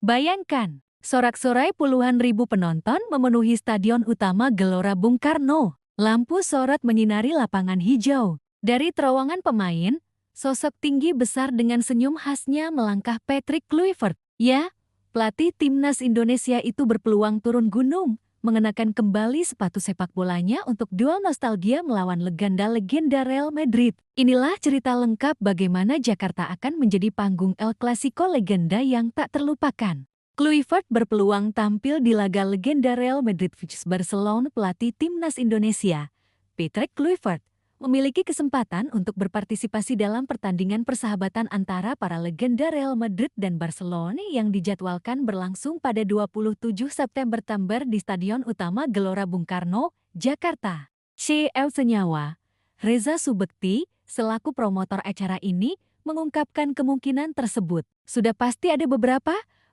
Bayangkan, sorak-sorai puluhan ribu penonton memenuhi Stadion Utama Gelora Bung Karno. Lampu sorot menyinari lapangan hijau. Dari terowongan pemain, sosok tinggi besar dengan senyum khasnya melangkah Patrick Kluivert. Ya, pelatih timnas Indonesia itu berpeluang turun gunung, mengenakan kembali sepatu sepak bolanya untuk duel nostalgia melawan legenda-legenda Real Madrid. Inilah cerita lengkap bagaimana Jakarta akan menjadi panggung El Clasico legenda yang tak terlupakan. Kluivert berpeluang tampil di laga legenda Real Madrid vs Barcelona. Pelatih timnas Indonesia, Patrick Kluivert, memiliki kesempatan untuk berpartisipasi dalam pertandingan persahabatan antara para legenda Real Madrid dan Barcelona yang dijadwalkan berlangsung pada 27 September di Stadion Utama Gelora Bung Karno, Jakarta. CEO Senyawa, Reza Subekti, selaku promotor acara ini, mengungkapkan kemungkinan tersebut. Sudah pasti ada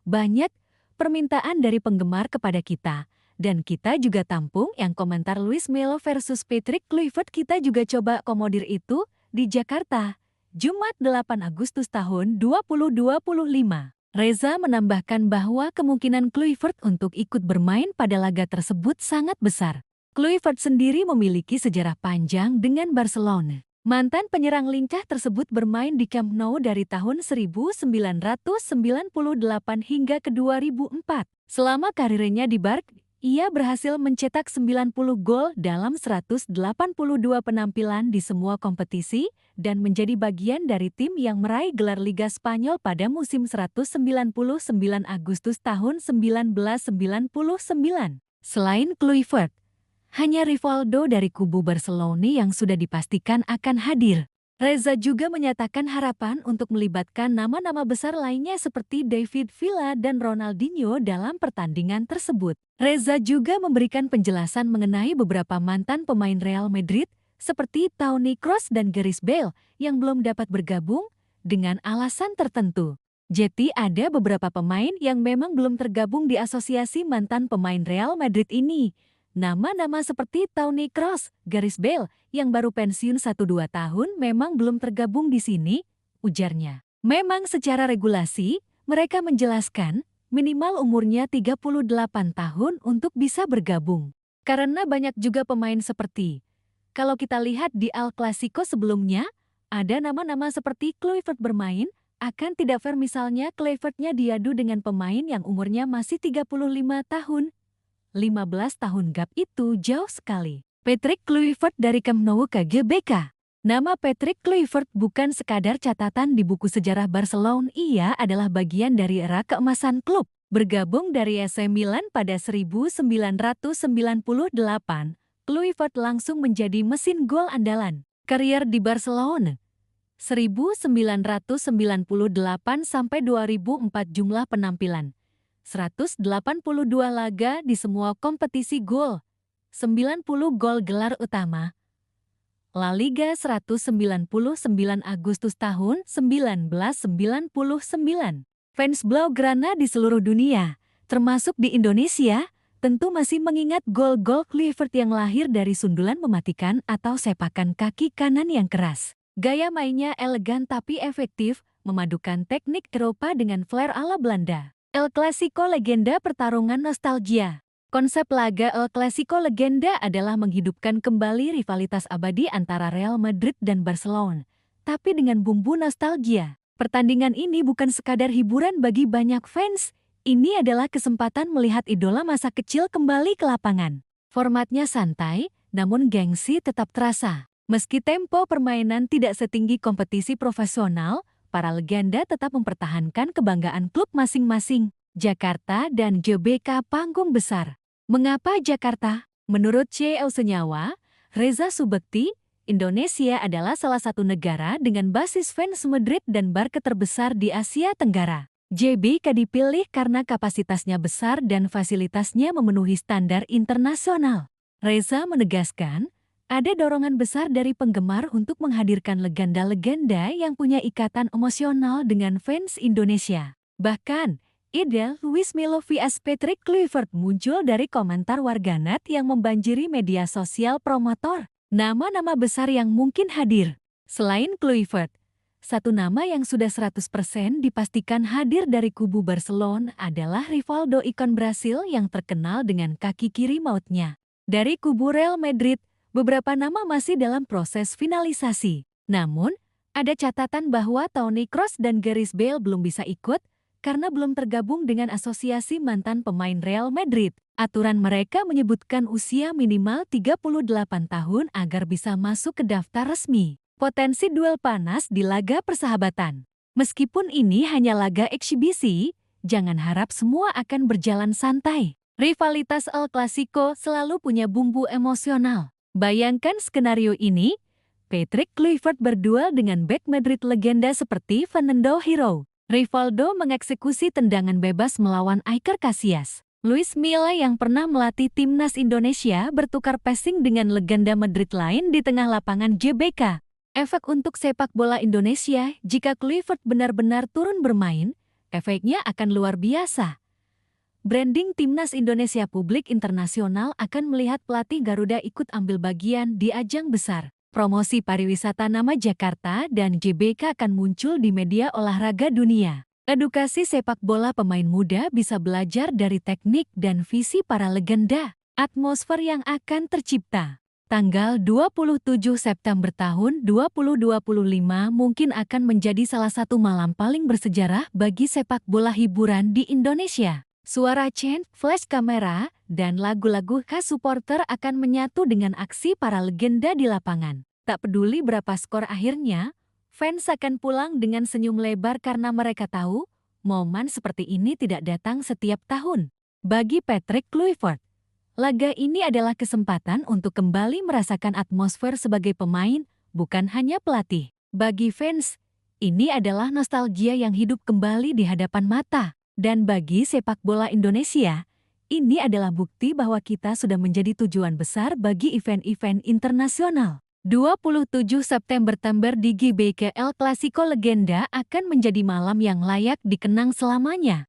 banyak permintaan dari penggemar kepada kita. Dan kita juga tampung yang komentar Luis Melo versus Patrick Kluivert. Kita juga coba komodir itu di Jakarta, Jumat 8 Agustus tahun 2025. Reza menambahkan bahwa kemungkinan Kluivert untuk ikut bermain pada laga tersebut sangat besar. Kluivert sendiri memiliki sejarah panjang dengan Barcelona. Mantan penyerang lincah tersebut bermain di Camp Nou dari tahun 1998 hingga ke 2004. Selama karirnya di Barca, ia berhasil mencetak 90 gol dalam 182 penampilan di semua kompetisi dan menjadi bagian dari tim yang meraih gelar Liga Spanyol pada musim 199 Agustus tahun 1999. Selain Kluivert, hanya Rivaldo dari kubu Barcelona yang sudah dipastikan akan hadir. Reza juga menyatakan harapan untuk melibatkan nama-nama besar lainnya seperti David Villa dan Ronaldinho dalam pertandingan tersebut. Reza juga memberikan penjelasan mengenai beberapa mantan pemain Real Madrid seperti Toni Kroos dan Gareth Bale yang belum dapat bergabung dengan alasan tertentu. Jadi ada beberapa pemain yang memang belum tergabung di asosiasi mantan pemain Real Madrid ini. Nama-nama seperti Toni Kroos, Gareth Bale yang baru pensiun 1-2 tahun memang belum tergabung di sini, ujarnya. Memang secara regulasi, mereka menjelaskan minimal umurnya 38 tahun untuk bisa bergabung. Karena banyak juga pemain seperti, kalau kita lihat di El Clasico sebelumnya, ada nama-nama seperti Kluivert bermain, akan tidak fair misalnya Kluivertnya diadu dengan pemain yang umurnya masih 35 tahun. 15 tahun gap itu jauh sekali. Patrick Kluivert dari Camp Nou ke GBK. Nama Patrick Kluivert bukan sekadar catatan di buku sejarah Barcelona, ia adalah bagian dari era keemasan klub. Bergabung dari AC Milan pada 1998, Kluivert langsung menjadi mesin gol andalan. Karier di Barcelona 1998 sampai 2004 jumlah penampilan 182 laga di semua kompetisi gol, 90 gol gelar utama. La Liga 199 Agustus tahun 1999. Fans Blaugrana di seluruh dunia, termasuk di Indonesia, tentu masih mengingat gol-gol Kluivert yang lahir dari sundulan mematikan atau sepakan kaki kanan yang keras. Gaya mainnya elegan tapi efektif, memadukan teknik Eropa dengan flair ala Belanda. El Clasico legenda pertarungan nostalgia. Konsep laga El Clasico legenda adalah menghidupkan kembali rivalitas abadi antara Real Madrid dan Barcelona, tapi dengan bumbu nostalgia. Pertandingan ini bukan sekadar hiburan bagi banyak fans, ini adalah kesempatan melihat idola masa kecil kembali ke lapangan. Formatnya santai, namun gengsi tetap terasa. Meski tempo permainan tidak setinggi kompetisi profesional, para legenda tetap mempertahankan kebanggaan klub masing-masing. Jakarta dan GBK panggung besar. Mengapa Jakarta? Menurut CEO Senyawa, Reza Subekti, Indonesia adalah salah satu negara dengan basis fans Madrid dan Barca terbesar di Asia Tenggara. GBK dipilih karena kapasitasnya besar dan fasilitasnya memenuhi standar internasional. Reza menegaskan, ada dorongan besar dari penggemar untuk menghadirkan legenda-legenda yang punya ikatan emosional dengan fans Indonesia. Bahkan, ide Luis Melo vs Patrick Kluivert muncul dari komentar warganet yang membanjiri media sosial promotor. Nama-nama besar yang mungkin hadir. Selain Kluivert, Satu nama yang sudah 100% dipastikan hadir dari kubu Barcelona adalah Rivaldo ikon Brasil yang terkenal dengan kaki kiri mautnya. Dari kubu Real Madrid, beberapa nama masih dalam proses finalisasi. Namun, ada catatan bahwa Toni Kroos dan Gareth Bale belum bisa ikut karena belum tergabung dengan asosiasi mantan pemain Real Madrid. Aturan mereka menyebutkan usia minimal 38 tahun agar bisa masuk ke daftar resmi. Potensi duel panas di laga persahabatan. Meskipun ini hanya laga eksibisi, jangan harap semua akan berjalan santai. Rivalitas El Clasico selalu punya bumbu emosional. Bayangkan skenario ini, Patrick Kluivert berduel dengan bek Madrid legenda seperti Fernando Hierro. Rivaldo mengeksekusi tendangan bebas melawan Iker Casillas. Luis Milla yang pernah melatih timnas Indonesia bertukar passing dengan legenda Madrid lain di tengah lapangan GBK. Efek untuk sepak bola Indonesia jika Kluivert benar-benar turun bermain, efeknya akan luar biasa. Branding timnas Indonesia publik internasional akan melihat pelatih Garuda ikut ambil bagian di ajang besar. Promosi pariwisata nama Jakarta dan GBK akan muncul di media olahraga dunia. Edukasi sepak bola pemain muda bisa belajar dari teknik dan visi para legenda. Atmosfer yang akan tercipta. Tanggal 27 September tahun 2025 mungkin akan menjadi salah satu malam paling bersejarah bagi sepak bola hiburan di Indonesia. Suara chant, flash kamera, dan lagu-lagu khas supporter akan menyatu dengan aksi para legenda di lapangan. Tak peduli berapa skor akhirnya, fans akan pulang dengan senyum lebar karena mereka tahu momen seperti ini tidak datang setiap tahun. Bagi Patrick Kluivert, laga ini adalah kesempatan untuk kembali merasakan atmosfer sebagai pemain, bukan hanya pelatih. Bagi fans, ini adalah nostalgia yang hidup kembali di hadapan mata. Dan bagi sepak bola Indonesia, ini adalah bukti bahwa kita sudah menjadi tujuan besar bagi event-event internasional. 27 September di GBK El Clasico legenda akan menjadi malam yang layak dikenang selamanya.